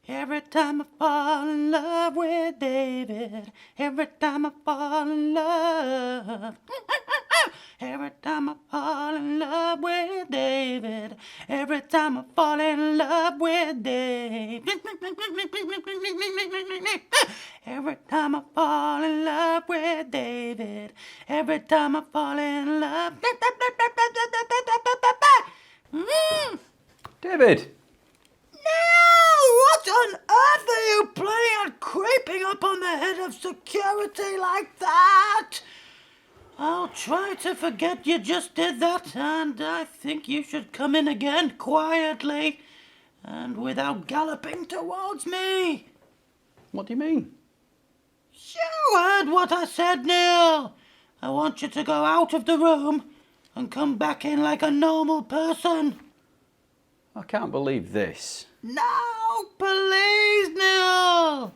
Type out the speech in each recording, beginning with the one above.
Every time I fall in love with David, every time I fall in love, every time I fall in love with David, every time I fall in love with David, every time I fall in love with David, every time I fall in love. David! No! What on earth are you planning on creeping up on the head of security like that? I'll try to forget you just did that, and I think you should come in again quietly and without galloping towards me. What do you mean? You heard what I said, Neil. I want you to go out of the room and come back in like a normal person. I can't believe this. No, please, Neil.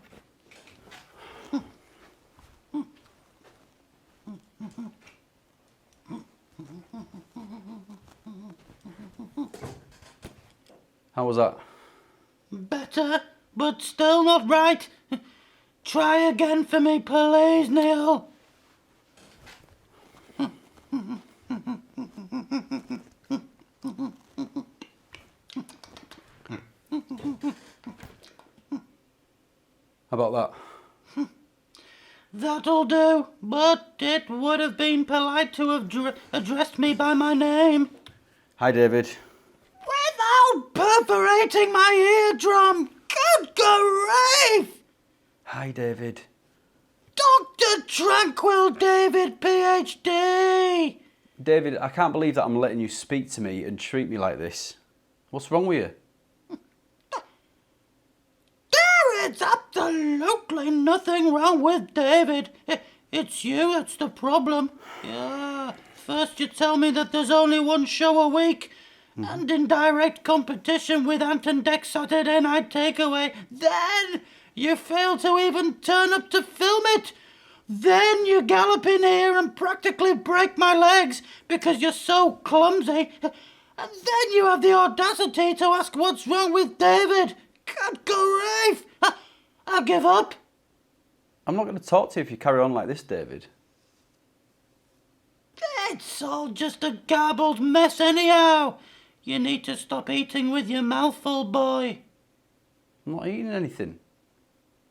How was that? Better, but still not right. Try again for me, please, Neil. How about that? That'll do, but it would have been polite to have addressed me by my name. Hi, David. Without perforating my eardrum! Good grief! Hi, David. Dr. Tranquil David, PhD! David, I can't believe that I'm letting you speak to me and treat me like this. What's wrong with you? There is absolutely nothing wrong with David. It's you that's the problem. Yeah. First you tell me that there's only one show a week, and in direct competition with Ant and Deck Saturday Night Takeaway. Then you fail to even turn up to film it. Then you gallop in here and practically break my legs because you're so clumsy. And then you have the audacity to ask what's wrong with David. Good grief! I'll give up. I'm not going to talk to you if you carry on like this, David. It's all just a garbled mess anyhow. You need to stop eating with your mouth full, boy. I'm not eating anything.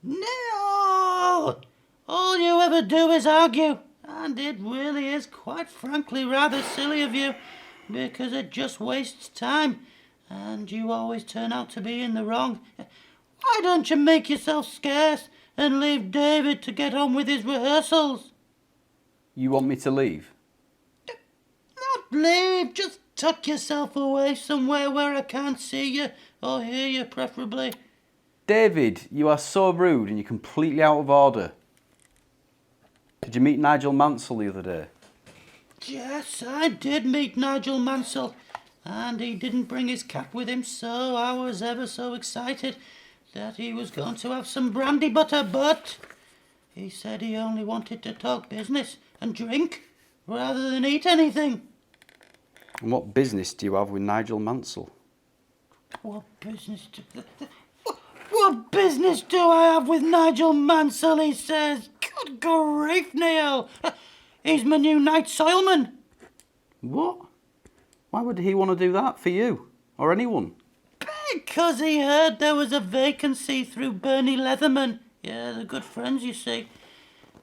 No! All you ever do is argue, and it really is quite frankly rather silly of you, because it just wastes time, and you always turn out to be in the wrong. Why don't you make yourself scarce and leave David to get on with his rehearsals? You want me to leave? Not leave, just tuck yourself away somewhere where I can't see you, or hear you preferably. David, you are so rude and you're completely out of order. Did you meet Nigel Mansell the other day? Yes, I did meet Nigel Mansell, and he didn't bring his cat with him, so I was ever so excited that he was going to have some brandy butter, but he said he only wanted to talk business and drink rather than eat anything. And what business do you have with Nigel Mansell? What business do I have with Nigel Mansell, he says. Good grief, Neil. He's my new night soilman. What? Why would he want to do that for you? Or anyone? Because he heard there was a vacancy through Bernie Leatherman. Yeah, they're good friends, you see.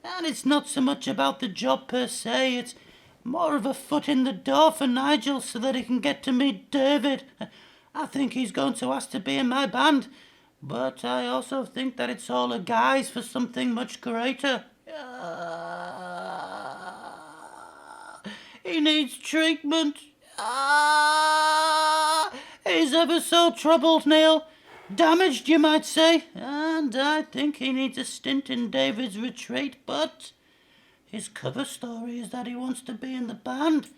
And it's not so much about the job per se, it's more of a foot in the door for Nigel so that he can get to meet David. I think he's going to ask to be in my band, but I also think that it's all a guise for something much greater. He needs treatment. He's ever so troubled, Neil. Damaged, you might say. And I think he needs a stint in David's retreat, but his cover story is that he wants to be in the band.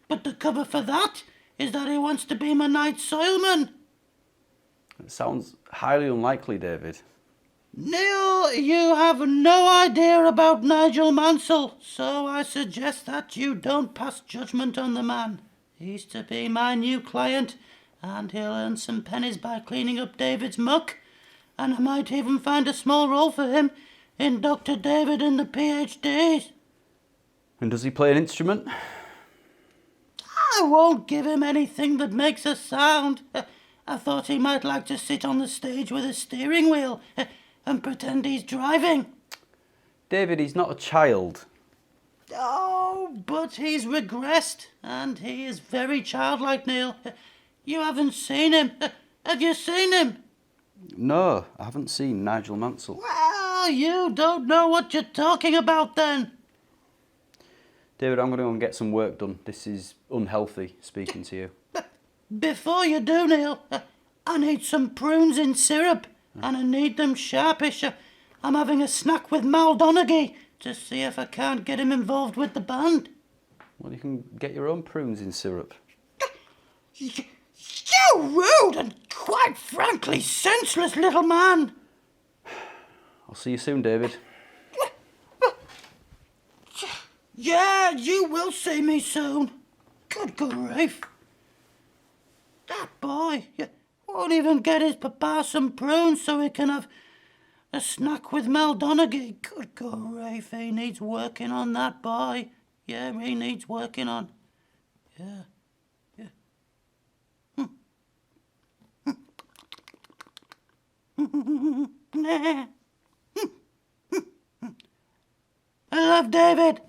But the cover for that is that he wants to be my night soilman. It sounds highly unlikely, David. Neil, you have no idea about Nigel Mansell, so I suggest that you don't pass judgment on the man. He's to be my new client, and he'll earn some pennies by cleaning up David's muck, and I might even find a small role for him in Dr. David and the PhDs. And does he play an instrument? I won't give him anything that makes a sound. I thought he might like to sit on the stage with a steering wheel and pretend he's driving. David, he's not a child. Oh, but he's regressed, and he is very childlike, Neil. You haven't seen him. Have you seen him? No, I haven't seen Nigel Mansell. Well, you don't know what you're talking about then. David, I'm going to go and get some work done. This is unhealthy, speaking to you. Before you do, Neil, I need some prunes in syrup, and I need them sharpish. I'm having a snack with Mal Donaghy to see if I can't get him involved with the band. Well, you can get your own prunes in syrup. You rude and, quite frankly, senseless little man. I'll see you soon, David. Yeah, you will see me soon. Good grief. That boy won't even get his papa some prunes so he can have a snack with Mel Donaghy. Good grief, he needs working on, that boy. Yeah, he needs working on. Yeah. I love David.